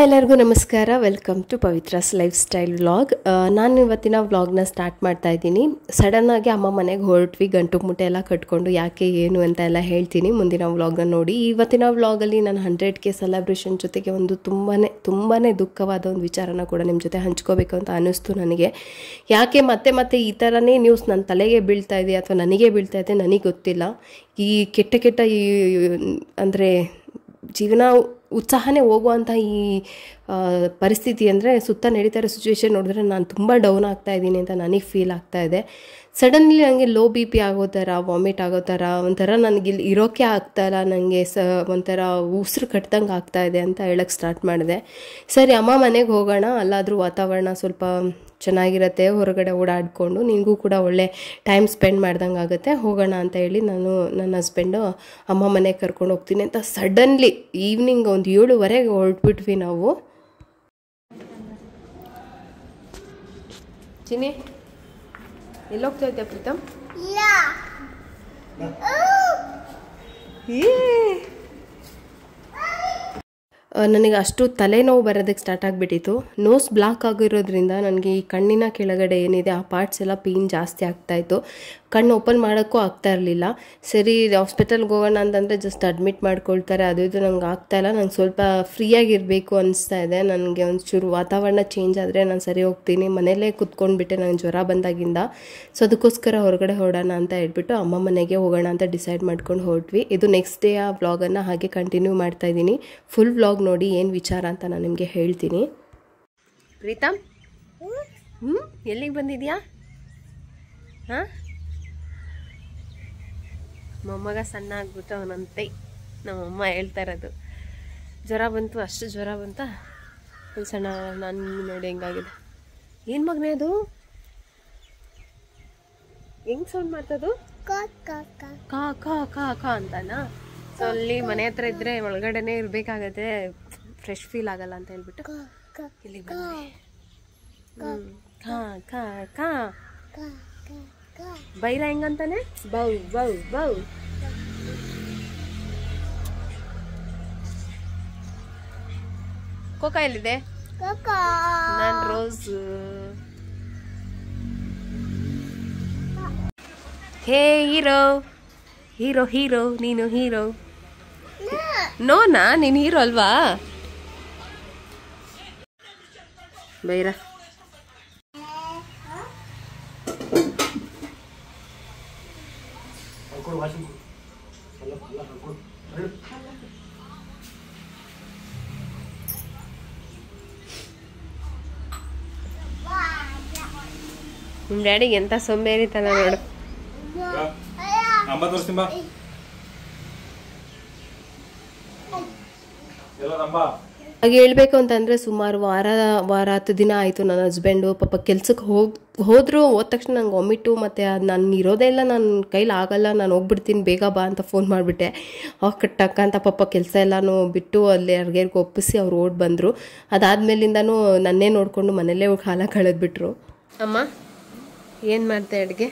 ಎಲ್ಲರಿಗೂ ನಮಸ್ಕಾರ. Welcome to Pavithra's life style vlog. ನಾನು ಇವತ್ತಿನ ವ್ಲಾಗ್ನ ಸ್ಟಾರ್ಟ್ ಮಾಡ್ತಾ ಇದ್ದೀನಿ. ಸಡನ್ನಾಗಿ ಅಮ್ಮ ಮನೆಗೆ ಹೊರಟ್ವಿ, ಗಂಟು ಮುಟ್ಟೆ ಎಲ್ಲ ಕಟ್ಕೊಂಡು. ಯಾಕೆ ಏನು ಅಂತ ಎಲ್ಲ ಹೇಳ್ತೀನಿ ಮುಂದಿನ ವ್ಲಾಗ್ನ ನೋಡಿ. ಇವತ್ತಿನ ವ್ಲಾಗಲ್ಲಿ ನಾನು 100K ಸೆಲೆಬ್ರೇಷನ್ ಜೊತೆಗೆ ಒಂದು ತುಂಬಾ ದುಃಖವಾದ ಒಂದು ವಿಚಾರನ ಕೂಡ ನಿಮ್ಮ ಜೊತೆ ಹಂಚ್ಕೋಬೇಕು ಅಂತ ಅನ್ನಿಸ್ತು ನನಗೆ. ಯಾಕೆ ಮತ್ತೆ ಈ ಥರನೇ ನ್ಯೂಸ್ ನನ್ನ ತಲೆಗೆ ಬೀಳ್ತಾ ಇದೆ ಅಥವಾ ನನಗೆ ಬೀಳ್ತಾ ಇದೆ ನನಗೆ ಗೊತ್ತಿಲ್ಲ. ಈ ಕೆಟ್ಟ ಈ ಅಂದರೆ ಜೀವನ ಉತ್ಸಾಹನೇ ಹೋಗುವಂಥ ಈ ಪರಿಸ್ಥಿತಿ ಅಂದರೆ ಸುತ್ತ ನಡೀತಾ ಇರೋ ಸಿಚುವೇಶನ್ ನೋಡಿದ್ರೆ ನಾನು ತುಂಬ ಡೌನ್ ಆಗ್ತಾ ಇದ್ದೀನಿ ಅಂತ ನನಗೆ ಫೀಲ್ ಆಗ್ತಾ ಇದೆ. ಸಡನ್ಲಿ ನನಗೆ ಲೋ BP ಆಗೋ ಥರ, ವಾಮಿಟ್ ಆಗೋ ಥರ, ಒಂಥರ ನನಗಿಲ್ಲಿ ಇರೋಕ್ಕೆ ಆಗ್ತಾಯಿಲ್ಲ, ನನಗೆ ಒಂಥರ ಉಸಿರು ಕಟ್ದಂಗೆ ಆಗ್ತಾಯಿದೆ ಅಂತ ಹೇಳಕ್ಕೆ ಸ್ಟಾರ್ಟ್ ಮಾಡಿದೆ. ಸರಿ ಅಮ್ಮ ಮನೆಗೆ ಹೋಗೋಣ, ಅಲ್ಲಾದರೂ ವಾತಾವರಣ ಸ್ವಲ್ಪ ಚೆನ್ನಾಗಿರುತ್ತೆ, ಹೊರಗಡೆ ಓಡಾಡಿಕೊಂಡು ನಿನಗೂ ಕೂಡ ಒಳ್ಳೆ ಟೈಮ್ ಸ್ಪೆಂಡ್ ಮಾಡ್ದಂಗೆ ಆಗುತ್ತೆ, ಹೋಗೋಣ ಅಂತ ಹೇಳಿ ನಾನು ನನ್ನ ಹಸ್ಬೆಂಡು ಅಮ್ಮ ಮನೆಗೆ ಕರ್ಕೊಂಡು ಹೋಗ್ತೀನಿ ಅಂತ ಸಡನ್ಲಿ ಈವ್ನಿಂಗ್ ಒಂದು 7:15 ಹೊರಟ್ಬಿಟ್ವಿ ನಾವು. ಚಿನಿ ಎಲ್ಲೋಗ್ತಾ ಇದ್ದೆ ಪ್ರೀತಮ್? ನನಗೆ ಅಷ್ಟು ತಲೆನೋವು ಬರೋದಕ್ಕೆ ಸ್ಟಾರ್ಟ್ ಆಗಿಬಿಟ್ಟಿತ್ತು. ನೋಸ್ ಬ್ಲಾಕ್ ಆಗಿರೋದ್ರಿಂದ ನನಗೆ ಈ ಕಣ್ಣಿನ ಕೆಳಗಡೆ ಏನಿದೆ ಆ ಪಾರ್ಟ್ಸ್ ಎಲ್ಲ ಪೇಯ್ನ್ ಜಾಸ್ತಿ ಆಗ್ತಾಯಿತ್ತು. ಕಣ್ಣು ಓಪನ್ ಮಾಡೋಕ್ಕೂ ಆಗ್ತಾ ಇರಲಿಲ್ಲ. ಸರಿ ಹಾಸ್ಪಿಟಲ್ಗೆ ಹೋಗೋಣ ಅಂತಂದರೆ ಜಸ್ಟ್ ಅಡ್ಮಿಟ್ ಮಾಡ್ಕೊಳ್ತಾರೆ, ಅದು ಇದು ನಂಗೆ ಆಗ್ತಾಯಿಲ್ಲ. ನಂಗೆ ಸ್ವಲ್ಪ ಫ್ರೀಯಾಗಿರಬೇಕು ಅನಿಸ್ತಾ ಇದೆ. ನನಗೆ ಒಂಚೂರು ವಾತಾವರಣ ಚೇಂಜ್ ಆದರೆ ನಾನು ಸರಿ ಹೋಗ್ತೀನಿ. ಮನೆಯಲ್ಲೇ ಕುತ್ಕೊಂಡ್ಬಿಟ್ಟೆ ನನಗೆ ಜ್ವರ ಬಂದಾಗಿಂದ. ಸೊ ಅದಕ್ಕೋಸ್ಕರ ಹೊರಗಡೆ ಹೊರಡೋಣ ಅಂತ ಹೇಳ್ಬಿಟ್ಟು ಅಮ್ಮ ಮನೆಗೆ ಹೋಗೋಣ ಅಂತ ಡಿಸೈಡ್ ಮಾಡ್ಕೊಂಡು ಹೊರಟ್ವಿ. ಇದು ನೆಕ್ಸ್ಟ್ ಡೇ ಆ ವ್ಲಾಗನ್ನು ಹಾಗೆ ಕಂಟಿನ್ಯೂ ಮಾಡ್ತಾಯಿದ್ದೀನಿ. ಫುಲ್ ವ್ಲಾಗ್ ನೋಡಿ ಏನು ವಿಚಾರ ಅಂತ ನಾನು ನಿಮಗೆ ಹೇಳ್ತೀನಿ. ಪ್ರೀತಮ್, ಎಲ್ಲಿಗೆ ಬಂದಿದ್ಯಾ? ಹಾಂ, ಮೊಮ್ಮಗ ಸಣ್ಣ ಆಗ್ಬಿಟ್ಟು ಅವನಂತೆ ನಮ್ಮಮ್ಮ ಹೇಳ್ತಾ ಇರೋದು. ಜ್ವರ ಬಂತು, ಅಷ್ಟು ಜ್ವರ ಬಂತ ಸಣ್ಣ. ನಾನು ನೋಡಿ ಹೆಂಗಾಗಿದೆ. ಏನು ಮಗನೇ ಅದು ಹೆಂಗೆ ಸೌಂಡ್ ಮಾಡ್ತದು? ಕಾ ಕಾ ಕಾ ಕಾ ಅಂತಾನಾ? ಸೊ ಅಲ್ಲಿ ಮನೆ ಹತ್ರ ಇದ್ದರೆ ಒಳಗಡೆನೇ ಇರಬೇಕಾಗತ್ತೆ, ಫ್ರೆಶ್ ಫೀಲ್ ಆಗಲ್ಲ ಅಂತ ಹೇಳ್ಬಿಟ್ಟು ಇಲ್ಲಿ ಬಂದ್ವಿ. ಕಾ ಕಾ ಕಾ ಬೈರ ಹೆಂಗಂತಾನೆ? ಬೌ ಬೌ ಬೌ. ಕೋಕಾ ಎಲ್ಲಿದೆ? ನಾನು ರೋಸ್. ಹೇ ಹೀರೋ ಹೀರೋ ಹೀರೋ, ನೀನು ಹೀರೋ? ನೋನಾ, ನೀನು ಹೀರೋ ಅಲ್ವಾ? ಬೈರ ನಿಮ್ಮ ಡ್ಯಾಡಿಗೆ ಎಂತ ಸೊಂಬೇರಿತನ ನೋಡು. ಹಾಗೆ ಹೇಳ್ಬೇಕು ಅಂತಂದರೆ ಸುಮಾರು ವಾರ 10 ದಿನ ಆಯಿತು. ನನ್ನ ಹಸ್ಬೆಂಡು ಪಾಪ ಕೆಲ್ಸಕ್ಕೆ ಹೋದ ತಕ್ಷಣ ನಂಗೆ ವಾಮಿಟು, ಮತ್ತು ಅದು ನಾನು ಇರೋದೇ ಇಲ್ಲ, ನನ್ನ ಕೈಲಿ ಆಗಲ್ಲ, ನಾನು ಹೋಗ್ಬಿಡ್ತೀನಿ, ಬೇಗ ಬಾ ಅಂತ ಫೋನ್ ಮಾಡಿಬಿಟ್ಟೆ. ಟಕ್ಕ ಅಂತ ಪಾಪ ಕೆಲಸ ಎಲ್ಲನೂ ಬಿಟ್ಟು ಅಲ್ಲಿ ಯಾರಿಗೇರ್ಗೆ ಒಪ್ಪಿಸಿ ಅವ್ರು ಓಡಿ ಬಂದರು. ಅದಾದಮೇಲಿಂದನೂ ನನ್ನೇ ನೋಡಿಕೊಂಡು ಮನೆಯಲ್ಲೇ ಕಾಲ ಕಳೆದ್ಬಿಟ್ರು. ಅಮ್ಮ ಏನು ಮಾಡ್ತೆ ಅಡುಗೆ?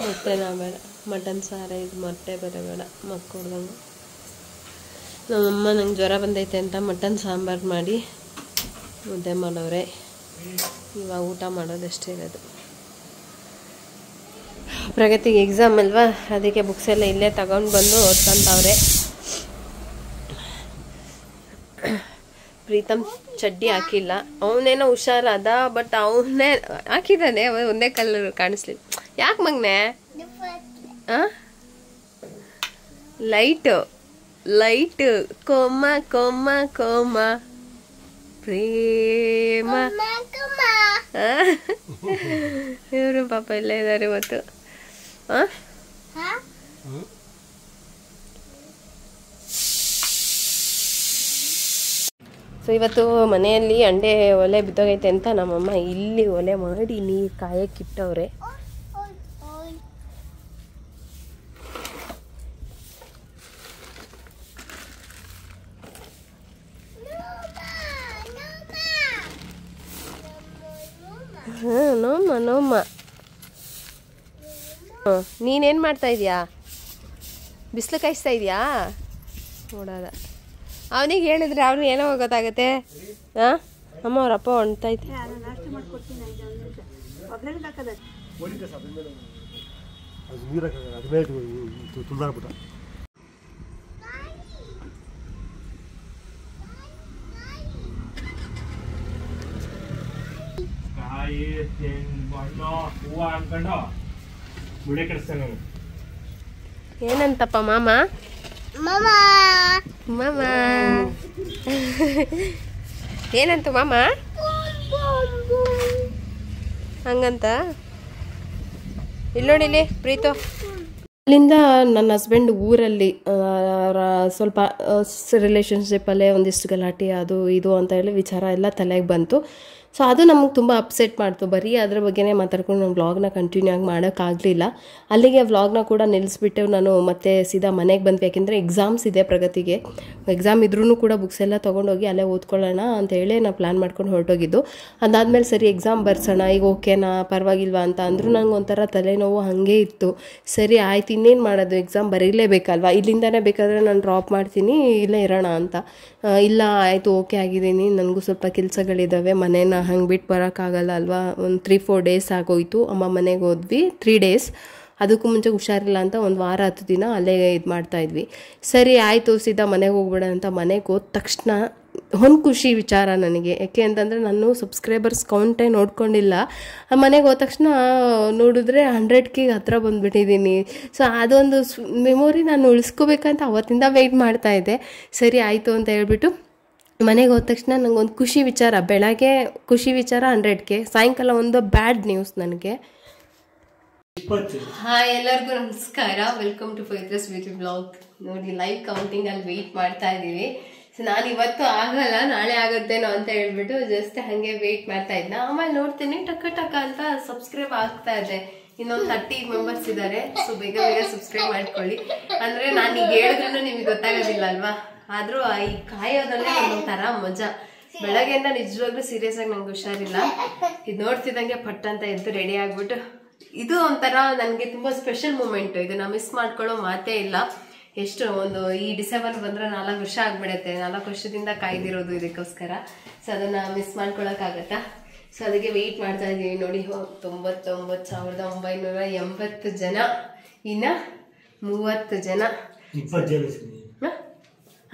ಮೊಟ್ಟೆನಾ ಬೇಡ, ಮಟನ್ ಸಾರು, ಇದು ಮೊಟ್ಟೆ ಬೇರೆ ಬೇಡ ಮಕ್ಕೊಡ್ದಂಗೆ. ನಮ್ಮಮ್ಮ ನಂಗೆ ಜ್ವರ ಬಂದೈತೆ ಅಂತ ಮಟನ್ ಸಾಂಬಾರು ಮಾಡಿ ಮುದ್ದೆ ಮಾಡವ್ರೆ. ಇವಾಗ ಊಟ ಮಾಡೋದಷ್ಟೇ ಇರೋದು. ಪ್ರಗತಿಗೆ ಎಕ್ಸಾಮ್ ಅಲ್ವಾ, ಅದಕ್ಕೆ ಬುಕ್ಸ್ ಎಲ್ಲ ಇಲ್ಲೇ ತಗೊಂಡು ಬಂದು ಓದ್ಕೊಂತವ್ರೆ. ಪ್ರೀತಮ್ ಚಡ್ಡಿ ಹಾಕಿಲ್ಲ, ಅವನೇನೋ ಹುಷಾರಾದ, ಬಟ್ ಅವನೇ ಹಾಕಿದ್ದಾನೆ, ಒಂದೇ ಕಲರ್ ಕಾಣಿಸ್ಲಿಲ್ಲ. ಯಾಕೆ ಮಗನೆ? ಲೈಟ್ ಕೋಮ ಕೋಮ ಕೋಮ ಪ್ರೇಮ. ಇವರು ಪಾಪ ಇಲ್ಲೇ ಇದ್ದಾರೆ ಇವತ್ತು. ಸೊ ಇವತ್ತು ಮನೆಯಲ್ಲಿ ಅಂಡೆ ಒಲೆ ಬಿದ್ದೋಗೈತೆ ಅಂತ ನಮ್ಮಮ್ಮ ಇಲ್ಲಿ ಒಲೆ ಮಾಡಿ ನೀರು ಕಾಯಕ್ಕಿಟ್ಟವ್ರೆ. ನೋಮ್ಮ ನೀನೇನು ಮಾಡ್ತಾ ಇದೀಯಾ? ಬಿಸಿಲು ಕಾಯಿಸ್ತಾ ಇದೆಯಾ ನೋಡೋದ ಅವನಿಗೆ ಹೇಳಿದ್ರೆ ಅವ್ರು ಏನೋ ಗೊತ್ತಾಗತ್ತೆ. ಹಾಂ ಅಮ್ಮ ಅವರಪ್ಪ ಹೊಣ್ತೈತೆ. ಏನಂತಪ್ಪ ಮಾಮ ಮಾಮ ಏನಂತ ಮಾಮ ಹಂಗಂತ ಇಲ್ಲಿ ನೋಡಿಲಿ ಪ್ರೀತು. ಅಲ್ಲಿಂದ ನನ್ನ ಹಸ್ಬೆಂಡ್ ಊರಲ್ಲಿ ಸ್ವಲ್ಪ ರಿಲೇಷನ್ಶಿಪ್ಪಲ್ಲೇ ಒಂದಿಷ್ಟು ಗಲಾಟೆ ಅದು ಇದು ಅಂತ ಹೇಳಿ ವಿಚಾರ ಎಲ್ಲ ತಲೆಗೆ ಬಂತು. ಸೊ ಅದು ನಮಗೆ ತುಂಬ ಅಪ್ಸೆಟ್ ಮಾಡ್ತು. ಬರೀ ಅದ್ರ ಬಗ್ಗೆನೇ ಮಾತಾಡ್ಕೊಂಡು ನಾನು ವ್ಲಾಗ್ನ ಕಂಟಿನ್ಯೂ ಆಗಿ ಮಾಡೋಕ್ಕಾಗಲಿಲ್ಲ. ಅಲ್ಲಿಗೆ ವ್ಲಾಗ್ನ ಕೂಡ ನಿಲ್ಲಿಸ್ಬಿಟ್ಟು ನಾನು ಮತ್ತೆ ಸೀದಾ ಮನೆಗೆ ಬಂದ್ವಿ. ಯಾಕೆಂದರೆ ಎಕ್ಸಾಮ್ಸ್ ಇದೆ ಪ್ರಗತಿಗೆ. ಎಕ್ಸಾಮ್ ಇದ್ರೂ ಕೂಡ ಬುಕ್ಸ್ ಎಲ್ಲ ತೊಗೊಂಡೋಗಿ ಅಲ್ಲೇ ಓದ್ಕೊಳ್ಳೋಣ ಅಂತ ಹೇಳಿ ನಾವು ಪ್ಲ್ಯಾನ್ ಮಾಡ್ಕೊಂಡು ಹೊರಟೋಗಿದ್ದು. ಅದಾದಮೇಲೆ ಸರಿ ಎಕ್ಸಾಮ್ ಬರ್ಸೋಣ ಈಗ ಓಕೆನಾ ಪರವಾಗಿಲ್ವಾ ಅಂತ ಅಂದರೂ ನಂಗೆ ಒಂಥರ ತಲೆನೋವು ಹಾಗೇ ಇತ್ತು. ಸರಿ ಆಯ್ತು ಇನ್ನೇನು ಮಾಡೋದು ಎಕ್ಸಾಮ್ ಬರೀಲೇಬೇಕಲ್ವಾ, ಇಲ್ಲಿಂದನೇ ಬೇಕಾದರೆ ನಾನು ಡ್ರಾಪ್ ಮಾಡ್ತೀನಿ ಇಲ್ಲೇ ಇರೋಣ ಅಂತ. ಇಲ್ಲ ಆಯಿತು ಓಕೆ ಆಗಿದ್ದೀನಿ, ನನಗೂ ಸ್ವಲ್ಪ ಕೆಲಸಗಳಿದ್ದಾವೆ, ಮನೇನ ಹಂಗೆ ಬಿಟ್ಟು ಬರೋಕ್ಕಾಗಲ್ಲ ಅಲ್ವಾ. ಒಂದು 3-4 ಡೇಸ್ ಆಗೋಯ್ತು. ಅಮ್ಮ ಮನೆಗೆ ಹೋದ್ವಿ 3 ಡೇಸ್. ಅದಕ್ಕೂ ಮುಂಚೆ ಹುಷಾರಿಲ್ಲ ಅಂತ ಒಂದು ವಾರ 10 ದಿನ ಅಲ್ಲೇ ಇದು ಮಾಡ್ತಾಯಿದ್ವಿ. ಸರಿ ಆಯಿತು ಸೀದಾ ಮನೆಗೆ ಹೋಗ್ಬೇಡ ಅಂತ ಮನೆಗೆ ಹೋದ ತಕ್ಷಣ ಒಂದು ಖುಷಿ ವಿಚಾರ ನನಗೆ. ಯಾಕೆ ಅಂತಂದರೆ ನಾನು ಸಬ್ಸ್ಕ್ರೈಬರ್ಸ್ ಕೌಂಟೇ ನೋಡ್ಕೊಂಡಿಲ್ಲ. ಮನೆಗೆ ಹೋದ ತಕ್ಷಣ ನೋಡಿದ್ರೆ 100K ಹತ್ರ ಬಂದುಬಿಟ್ಟಿದ್ದೀನಿ. ಸೊ ಅದೊಂದು ಮೆಮೊರಿ ನಾನು ಉಳಿಸ್ಕೋಬೇಕಂತ ಅವತ್ತಿಂದ ವೆಯ್ಟ್ ಮಾಡ್ತಾಯಿದ್ದೆ. ಸರಿ ಆಯಿತು ಅಂತ ಹೇಳ್ಬಿಟ್ಟು ಮನೆಗೆ ಹೋದ ತಕ್ಷಣ ನನಗೊಂದು ಖುಷಿ ವಿಚಾರ. ಬೆಳಗ್ಗೆ ಖುಷಿ ವಿಚಾರ 100K, ಸಾಯಂಕಾಲ ಒಂದು ಬ್ಯಾಡ್ ನ್ಯೂಸ್ ನನಗೆ. ಹಾಯ್ ಎಲ್ಲರಿಗೂ ನಮಸ್ಕಾರ, welcome to Pavithra's beauty blog. ನೋಡಿ ಲೈವ್ ಕೌಂಟಿಂಗ್ ಅಲ್ಲಿ ವೆಯ್ಟ್ ಮಾಡ್ತಾ ಇದ್ದೀವಿ. ಸೊ ನಾನು ಇವತ್ತು ಆಗಲ್ಲ ನಾಳೆ ಆಗುತ್ತೇನೋ ಅಂತ ಹೇಳ್ಬಿಟ್ಟು ಜಸ್ಟ್ ಹಾಗೆ ವೆಯ್ಟ್ ಮಾಡ್ತಾ ಇದ್ನ. ಆಮೇಲೆ ನೋಡ್ತೀನಿ ಟಕ್ಕ ಟಕ್ಕ ಅಂತ ಸಬ್ಸ್ಕ್ರೈಬ್ ಆಗ್ತಾ ಇದೆ. ಇನ್ನೊಂದು 30 ಮೆಂಬರ್ಸ್ ಇದ್ದಾರೆ. ಸೊ ಬೇಗ ಬೇಗ ಸಬ್ಸ್ಕ್ರೈಬ್ ಮಾಡ್ಕೊಳ್ಳಿ. ಅಂದ್ರೆ ನಾನು ಈಗ ಹೇಳಿದ್ರು ನಿಮಗೆ ಗೊತ್ತಾಗೋದಿಲ್ಲ ಅಲ್ವಾ. ಆದ್ರೂ ಈ ಕಾಯೋದಲ್ಲೇ ಒಂದೊಂಥರ ಮಜಾ. ಬೆಳಗ್ಗೆಯಿಂದ ನಿಜವಾಗ್ಲೂ ಸೀರಿಯಸ್ ಆಗಿ ನಂಗೆ ಹುಷಾರಿಲ್ಲ. ಇದು ನೋಡ್ತಿದ್ದಂಗೆ ಪಟ್ ಅಂತ ಎದ್ದು ರೆಡಿ ಆಗ್ಬಿಟ್ಟು ಇದು ಒಂಥರ ನನಗೆ ತುಂಬ ಸ್ಪೆಷಲ್ ಮೂಮೆಂಟ್. ಇದನ್ನ ಮಿಸ್ ಮಾಡ್ಕೊಳ್ಳೋ ಮಾತೇ ಇಲ್ಲ. ಎಷ್ಟು ಒಂದು ಈ ಡಿಸೆಂಬರ್ ಬಂದ್ರೆ 4 ವರ್ಷ ಆಗ್ಬಿಡತ್ತೆ. 4 ವರ್ಷದಿಂದ ಕಾಯ್ದಿರೋದು ಇದಕ್ಕೋಸ್ಕರ. ಸೊ ಅದನ್ನ ಮಿಸ್ ಮಾಡ್ಕೊಳಕ್ಕಾಗತ್ತಾ? ಸೊ ಅದಕ್ಕೆ ವೆಯ್ಟ್ ಮಾಡ್ತಾ ಇದ್ದೀವಿ. ನೋಡಿ 99,980 ಜನ, ಇನ್ನ 30 ಜನ.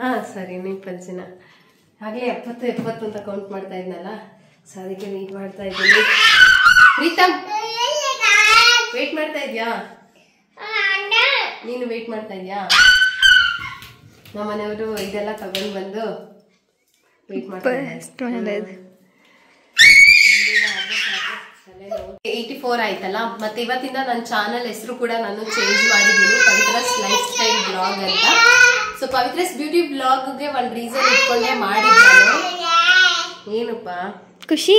ಹಾ ಸರಿ 20 ಜನ ಹಾಗೆ 70 ಅಂತ ಕೌಂಟ್ ಮಾಡ್ತಾ ಇದ್ನಲ್ಲ. ಸೊ ಅದಕ್ಕೆ ವೆಯ್ಟ್ ಮಾಡ್ತಾ ಇದ್ದೀನಿ. ಪ್ರೀತಮ್ ವೆಯ್ಟ್ ಮಾಡ್ತಾ ಇದ್ಯಾ? ನೀನು ವೆಯ್ಟ್ ಮಾಡ್ತಾ ಇದ್ಯಾ? ನಮ್ಮ ಮನೆಯವರು ಇದೆಲ್ಲ ತಗೊಂಡು ಬಂದು ವೆಯ್ಟ್ ಮಾಡ್ತಾ ಇದ್ದಾರೆ. 84 ಆಯ್ತಲ್ಲ. ಮತ್ತೆ ಇವತ್ತಿಂದ ನನ್ನ ಚಾನಲ್ ಹೆಸರು ಕೂಡ ನಾನು ಚೇಂಜ್ ಮಾಡಿದ್ದೀನಿ, ಪವಿತ್ರಸ್ ಲೈಫ್ ಸ್ಟೈಲ್ ಬ್ಲಾಗ್ ಅಂತ. ಸೊ ಪವಿತ್ರಸ್ ಬ್ಯೂಟಿ ಬ್ಲಾಗ್ಗೆ ಒಂದು ರೀಸನ್ ಇಟ್ಕೊಂಡೆ ಮಾಡಿದ್ದಾನು. ಏನಪ್ಪ ಖುಷಿ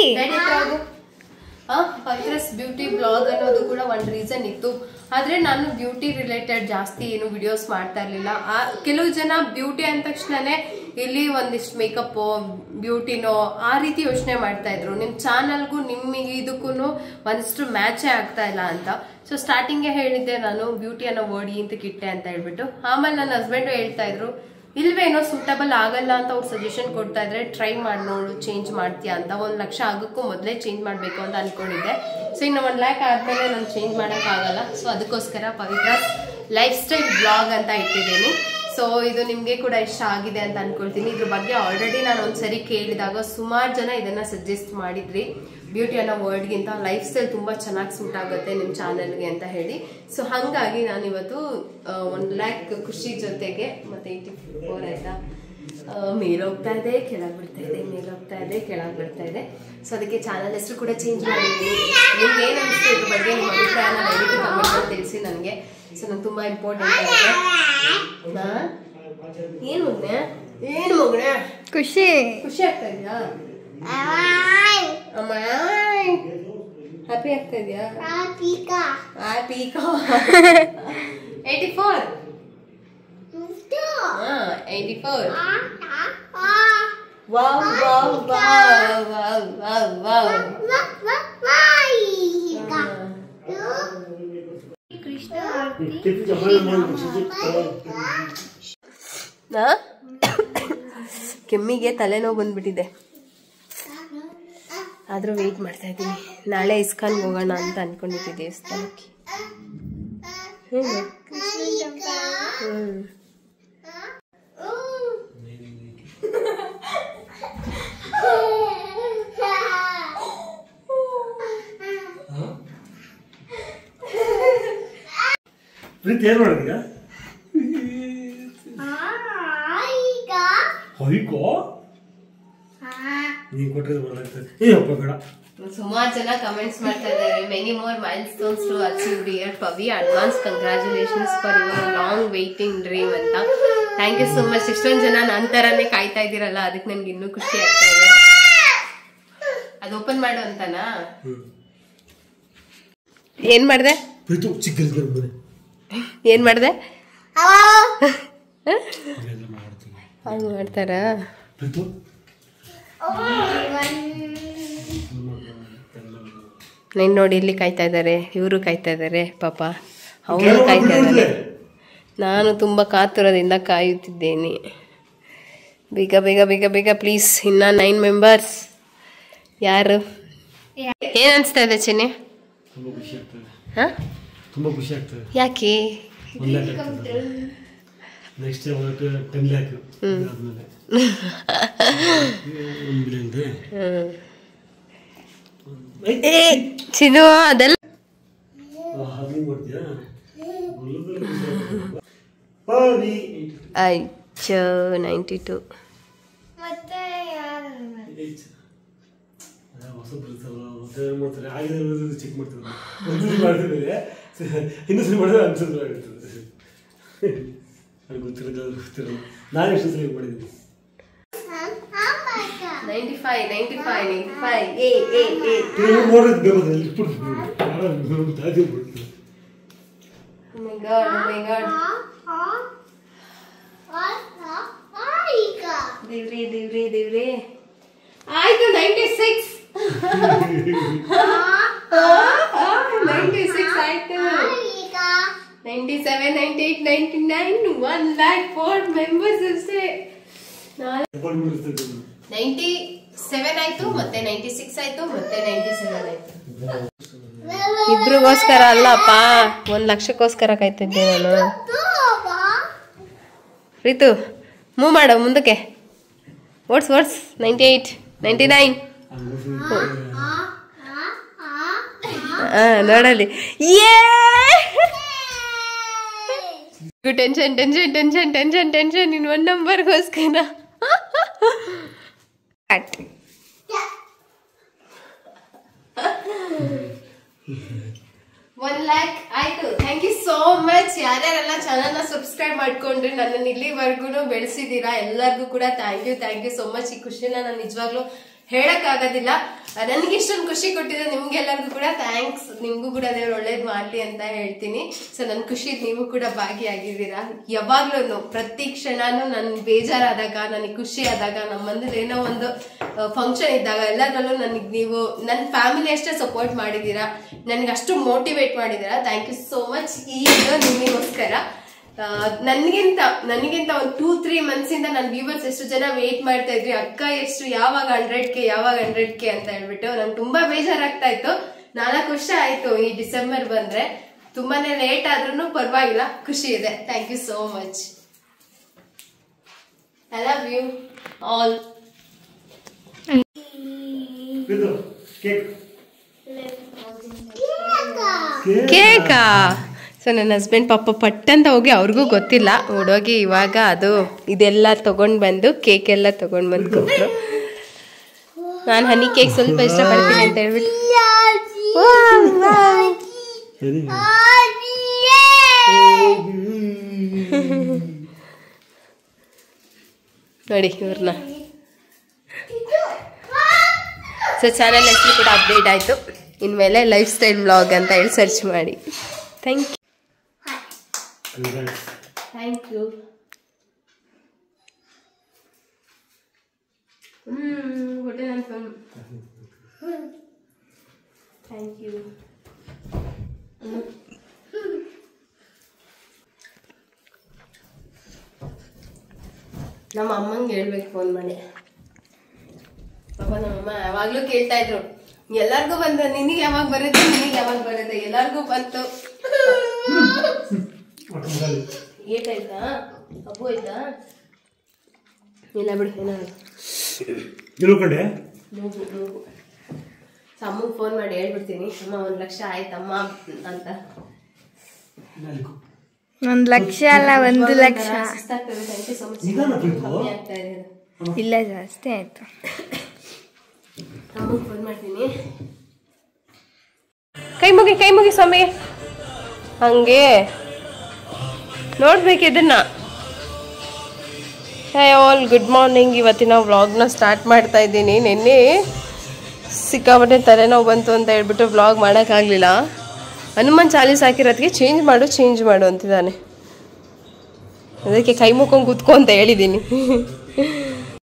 ಪವಿತ್ರಸ್ ಬ್ಯೂಟಿ ಬ್ಲಾಗ್ ಅನ್ನೋದು ಕೂಡ ಒಂದು ರೀಸನ್ ಇತ್ತು. ಆದ್ರೆ ನಾನು ಬ್ಯೂಟಿ ರಿಲೇಟೆಡ್ ಜಾಸ್ತಿ ಏನು ವಿಡಿಯೋಸ್ ಮಾಡ್ತಾ ಇರ್ಲಿಲ್ಲ. ಕೆಲವು ಜನ ಬ್ಯೂಟಿ ಅಂದ ತಕ್ಷಣನೇ ಇಲ್ಲಿ ಒಂದಿಷ್ಟು ಮೇಕಪ್ ಬ್ಯೂಟಿನೋ ಆ ರೀತಿ ಯೋಚನೆ ಮಾಡ್ತಾ ಇದ್ರು. ನಿಮ್ ಚಾನಲ್ಗೂ ನಿಮಗೆ ಇದಕ್ಕೂ ಒಂದಿಷ್ಟು ಮ್ಯಾಚೇ ಆಗ್ತಾ ಇಲ್ಲ ಅಂತ. ಸೊ ಸ್ಟಾರ್ಟಿಂಗ್ಗೆ ಹೇಳಿದ್ದೆ ನಾನು ಬ್ಯೂಟಿ ಅನ್ನೋ ವರ್ಡ್ ಇಂತಕ್ಕೆ ಇಟ್ಟೆ ಅಂತ ಹೇಳ್ಬಿಟ್ಟು. ಆಮೇಲೆ ನನ್ನ ಹಸ್ಬೆಂಡು ಹೇಳ್ತಾ ಇದ್ರು ಇಲ್ವೇನೋ ಸೂಟಬಲ್ ಆಗಲ್ಲ ಅಂತ ಅವ್ರು ಸಜೆಷನ್ ಕೊಡ್ತಾ ಇದ್ರೆ ಟ್ರೈ ಮಾಡಿ ನೋಡು ಚೇಂಜ್ ಮಾಡ್ತೀಯಾ ಅಂತ. 1 ಲಕ್ಷ ಆಗೋಕ್ಕೂ ಮೊದಲೇ ಚೇಂಜ್ ಮಾಡಬೇಕು ಅಂತ ಅನ್ಕೊಂಡಿದ್ದೆ. ಸೊ ಇನ್ನು 1 ಲ್ಯಾಕ್ ಆದ್ಮೇಲೆ ನಾನು ಚೇಂಜ್ ಮಾಡೋಕ್ಕಾಗಲ್ಲ. ಸೊ ಅದಕ್ಕೋಸ್ಕರ ಪವಿತ್ರಸ್ ಲೈಫ್ ಸ್ಟೈಲ್ ಬ್ಲಾಗ್ ಅಂತ ಇಟ್ಟಿದ್ದೀನಿ. ಸೊ ಇದು ನಿಮಗೆ ಕೂಡ ಇಷ್ಟ ಆಗಿದೆ ಅಂತ ಅನ್ಕೊಳ್ತೀನಿ. ಇದ್ರ ಬಗ್ಗೆ ಆಲ್ರೆಡಿ ನಾನು ಒಂದ್ಸರಿ ಕೇಳಿದಾಗ ಸುಮಾರು ಜನ ಇದನ್ನ ಸಜೆಸ್ಟ್ ಮಾಡಿದ್ರಿ. ಬ್ಯೂಟಿ ಅನ್ನೋ ವರ್ಡ್ಗಿಂತ ಲೈಫ್ ಸ್ಟೈಲ್ ತುಂಬಾ ಚೆನ್ನಾಗಿ ಸೂಟ್ ಆಗುತ್ತೆ ನಿಮ್ಮ ಚಾನಲ್ಗೆ ಅಂತ ಹೇಳಿ. ಸೊ ಹಾಗಾಗಿ ನಾನು ಇವತ್ತು 1 ಲ್ಯಾಕ್ ಖುಷಿ ಜೊತೆಗೆ ಮತ್ತೆ 84 ಆಯ್ತಾ ಮೇಲ್ ಹೋಗ್ತಾ ಇದೆ ಕೆಳಗೆ ಬಿಡ್ತಾ ಇದೆ, ಮೇಲ್ ಹೋಗ್ತಾ ಇದೆ ಕೆಳಗೆ ಬಿಡ್ತಾ ಇದೆ. ಸೊ ಅದಕ್ಕೆ ಚಾನಲ್ ಹೆಸರು ಕೂಡ ಚೇಂಜ್ ಮಾಡಿದ್ದೀನಿ. ನಿಮ್ಗೆ ಏನು ಅನಿಸ್ತು ಇದ್ರ ಬಗ್ಗೆ ನಿಮ್ಮ ಅಭಿಪ್ರಾಯನ ದಯವಿಟ್ಟು ಕಮೆಂಟ್ ತಿಳಿಸಿ ನನಗೆ. ಸೊ ನಂಗೆ ತುಂಬಾ ಇಂಪಾರ್ಟೆಂಟ್ ಆಗಿದೆ. ಏನು ಮಗನೆ ಏನು ಮಗನೆ ಖುಷಿ ಖುಷಿ ಆಗ್ತಾ ಇದೆಯಾ? ಅಮ್ಮ ಹ್ಯಾಪಿ ಆಗ್ತಾ ಇದೆಯಾ? 84 84 wow wow wow wow wow wow. Krishna ಕೆಮ್ಮಿಗೆ ತಲೆನೋವು ಬಂದ್ಬಿಟ್ಟಿದೆ, ಆದರೂ ವೆಯ್ಟ್ ಮಾಡ್ತಾ ಇದ್ದೀನಿ. ನಾಳೆ ಇಸ್ಕಾನ್ಗೆ ಹೋಗೋಣ ಅಂತ ಅಂದ್ಕೊಂಡಿದ್ದೆ, ದೇವಸ್ಥಾನಕ್ಕೆ. ಏನು ಮಾಡಿದೀಗ? ಸುಮಾರು ಜನ ಕಮೆಂಟ್ಸ್ ಮಾಡ್ತಾ ಇದ್ದಾರೆ, many more milestones to achieve dear Pavi, advance congratulations for your long waiting dream ಅಂತ. Thank you so much. ಇಷ್ಟೊಂದು ಜನ ನಂತರನೇ ಕಾಯ್ತಾ ಇದ್ದೀರಲ್ಲ, ಅದಕ್ಕೆ ನನ್ಗೆ ಇನ್ನೂ ಖುಷಿ ಆಗ್ತಾ ಇದೆ. ಅದು ಓಪನ್ ಮಾಡು ಅಂತನಾ? ಏನ್ ಮಾಡ್ದೆ? ಏನ್ ಮಾಡ್ದೆ? ಹಾಗೆ ಮಾಡ್ತಾರ. ನೀನ್ ನೋಡಿ, ಇಲ್ಲಿ ಕಾಯ್ತಾ ಇದ್ದಾರೆ, ಇವರು ಕಾಯ್ತಾ ಇದ್ದಾರೆ, ಪಾಪ ಅವರು ಕಾಯ್ತಾ ಇದ್ದಾರೆ. ನಾನು ತುಂಬ ಕಾತುರದಿಂದ ಕಾಯುತ್ತಿದ್ದೇನೆ. ಬೇಗ ಬೇಗ ಬೇಗ ಬೇಗ ಪ್ಲೀಸ್. ಇನ್ನ 9 ಮೆಂಬರ್ಸ್. ಯಾರು? ಏನ್ ಅನ್ಸ್ತಾ ಇದೆ ಚಿನ್ನಿ? ತುಂಬಾ ಖುಷಿ ಆಗ್ತದೆ. ಯಾಕೆ? ನೆಕ್ಸ್ಟ್ 10 ಲ್ಯಾಕ್ ಆದ್ಮೇಲೆ ಚಿನ್ನು ಅದೆಲ್ಲ ಆಯ್ತು. 92 ಚೆಕ್ ಮಾಡ್ತಾರೆ. ಇನ್ನೂ ಸರಿ ಮಾಡಿದ್ರೆ ಅನ್ಸಿದ್ರೆ ಆಗುತ್ತದೆ. ಗೊತ್ತಿರೋದು ನಾನು ಎಷ್ಟು ಸರಿ ಮಾಡಿದ್ದೀನಿ. 95, ದೇವ್ರಿ ಆಯ್ತು. 96 ಆಯ್ತು. 97, 98, 99, 1 lakh 4 members ಅಷ್ಟೇ. 97 ಆಯ್ತು, ಮತ್ತೆ 96 ಆಯ್ತು, ಮತ್ತೆ 97 ಆಯ್ತು. ಇಬ್ರಿಗೋಸ್ಕರ ಅಲ್ಲಪ್ಪ, 1 ಲಕ್ಷಕ್ಕೋಸ್ಕರ ಕಾಯ್ತಿದ್ದೆ ನಾನು. ರೀತು ಮೂವ್ ಮಾಡು ಮುಂದಕ್ಕೆ. ಓಡ್ಸ್ 98, 99. ನೋಡಲಿ. Tension tension tension tension tension in 1 ನಂಬರ್ಗೋಸ್ಕರ. 1 lakh ಆಯ್ತು. Thank you so much. ಯಾರ್ಯಾರೆಲ್ಲ ಚಾನಲ್ನ ಸಬ್ಸ್ಕ್ರೈಬ್ ಮಾಡ್ಕೊಂಡ್ರಿ, ನನ್ನನ್ನು ಇಲ್ಲಿವರೆಗೂ ಬೆಳೆಸಿದ್ದೀರಾ, ಎಲ್ಲರಿಗೂ ಕೂಡ ಥ್ಯಾಂಕ್ ಯು ಸೋ ಮಚ್. ಈ ಖುಷಿನ ನಾನು ನಿಜವಾಗ್ಲೂ ಹೇಳಕ್ ಆಗೋದಿಲ್ಲ. ನನಗೆ ಇಷ್ಟೊಂದು ಖುಷಿ ಕೊಟ್ಟಿದೆ, ನಿಮ್ಗೆಲ್ಲರಿಗೂ ಕೂಡ ಥ್ಯಾಂಕ್ಸ್. ನಿಮ್ಗೂ ಕೂಡ ದೇವ್ರು ಒಳ್ಳೇದು ಮಾಡ್ಲಿ ಅಂತ ಹೇಳ್ತೀನಿ. ಸೊ ನನ್ನ ಖುಷಿ ನೀವು ಕೂಡ ಭಾಗಿಯಾಗಿದ್ದೀರಾ. ಯಾವಾಗ್ಲೂ ಪ್ರತಿ ಕ್ಷಣನೂ ನನ್ ಬೇಜಾರಾದಾಗ, ನನಗೆ ಖುಷಿ ಆದಾಗ, ನಮ್ಮ ಮನೇಲಿ ಏನೋ ಒಂದು ಫಂಕ್ಷನ್ ಇದ್ದಾಗ ಎಲ್ಲದರಲ್ಲೂ ನನಗೆ ನೀವು ನನ್ನ ಫ್ಯಾಮಿಲಿ ಅಷ್ಟೇ ಸಪೋರ್ಟ್ ಮಾಡಿದ್ದೀರಾ, ನನಗೆ ಅಷ್ಟು ಮೋಟಿವೇಟ್ ಮಾಡಿದ್ದೀರಾ. Thank you so much. ಈ ವಿಡಿಯೋ ನಿಮಗೋಸ್ಕರ. ನನಗಿಂತ ಒಂದು 2-3 ಮಂತ್ಸ್ ಇಂದ ನನ್ನ ವ್ಯೂವರ್ಸ್ ಎಷ್ಟು ಜನ ವೇಟ್ ಮಾಡ್ತಾ ಇದ್ರಿ, ಅಕ್ಕ ಎಷ್ಟು ಯಾವಾಗ 100K ಅಂತ ಹೇಳ್ಬಿಟ್ಟು. ನಂಗೆ ತುಂಬಾ ಬೇಜಾರಾಗ್ತಾ ಇತ್ತು. 4 ವರ್ಷ ಆಯ್ತು ಈ ಡಿಸೆಂಬರ್ ಬಂದ್ರೆ. ತುಂಬಾನೇ ಲೇಟ್ ಆದ್ರೂ ಪರವಾಗಿಲ್ಲ, ಖುಷಿ ಇದೆ. Thank you so much. I love you all. ಕೇಕಾ? ಸೊ ನನ್ನ ಹಸ್ಬೆಂಡ್ ಪಾಪ ಪಟ್ಟಂತ ಹೋಗಿ, ಅವ್ರಿಗೂ ಗೊತ್ತಿಲ್ಲ, ಓಡೋಗಿ ಇವಾಗ ಅದು ಇದೆಲ್ಲ ತಗೊಂಡ್ ಬಂದು ಕೇಕ್ ಎಲ್ಲ ತಗೊಂಡ್ ಬಂದು ಕೊಟ್ಟರು. ನಾನು ಹನಿ ಕೇಕ್ ಸ್ವಲ್ಪ ಇಷ್ಟಪಡ್ತೀನಿ ಅಂತ ಹೇಳ್ಬಿಟ್ಟು ನೋಡಿ ಇವ್ರನ್ನ. ಸೊ ಚಾನಲ್ ಹೆಸರು ಕೂಡ ಅಪ್ಡೇಟ್ ಆಯಿತು. ಇನ್ಮೇಲೆ ಲೈಫ್ ಸ್ಟೈಲ್ ವ್ಲಾಗ್ ಅಂತ ಹೇಳಿ ಸರ್ಚ್ ಮಾಡಿ. Thank you. Thank you. ಹೊಟ್ಟೆ ನನ್ನ ಥ್ಯಾಂಕ್ ಯು. ನಮ್ಮ ಅಮ್ಮಂಗೆ ಹೇಳ್ಬೇಕು ಫೋನ್ ಮಾಡಿ. ಪಾಪ ನಮ್ಮಮ್ಮ ಯಾವಾಗ್ಲೂ ಕೇಳ್ತಾ ಇದ್ರು, ಎಲ್ಲಾರ್ಗು ಬಂತು, ನಿನಗೆ ಯಾವಾಗ ಬರುತ್ತೆ, ನಿನಗೆ ಯಾವಾಗ ಬರುತ್ತೆ, ಎಲ್ಲಾರ್ಗು ಬಂತು. ಏಟಾಯ್ತಾ, ಹಬ್ಬು ಆಯ್ತಾ? ಇಲ್ಲ ಬಿಡು, ಏನಾದ್ರು ನೋವು. ಅಮ್ಮಗೆ ಫೋನ್ ಮಾಡಿ ಹೇಳ್ಬಿಡ್ತೀನಿ, ಅಮ್ಮ 1 ಲಕ್ಷ ಆಯ್ತಮ್ಮ ಅಂತ. 1 ಲಕ್ಷ ಅಲ್ಲ, 1 ಲಕ್ಷ ಇಲ್ಲ, ಜಾಸ್ತಿ ಆಯ್ತು. ಅಮ್ಮಗೆ ಫೋನ್ ಮಾಡ್ತೀನಿ. ಕೈ ಮುಗಿ ಸ್ವಾಮಿ, ಹಂಗೆ ನೋಡ್ಬೇಕು ಇದನ್ನ. All good morning. ಇವತ್ತಿನ ವ್ಲಾಗ್ನ ಸ್ಟಾರ್ಟ್ ಮಾಡ್ತಾ ಇದ್ದೀನಿ. ನಿನ್ನೆ ಸಿಕ್ಕಾಪಟ್ಟೆ ತಲೆನೋವು ಬಂತು ಅಂತ ಹೇಳ್ಬಿಟ್ಟು ವ್ಲಾಗ್ ಮಾಡೋಕ್ಕಾಗಲಿಲ್ಲ. ಹನುಮಾನ್ ಚಾಲೀಸ್ ಹಾಕಿರೋದಕ್ಕೆ ಚೇಂಜ್ ಮಾಡು ಅಂತಿದ್ದಾನೆ. ಅದಕ್ಕೆ ಕೈ ಮುಕ್ಕೊಂಡು ಕೂತ್ಕೊ ಅಂತ ಹೇಳಿದ್ದೀನಿ.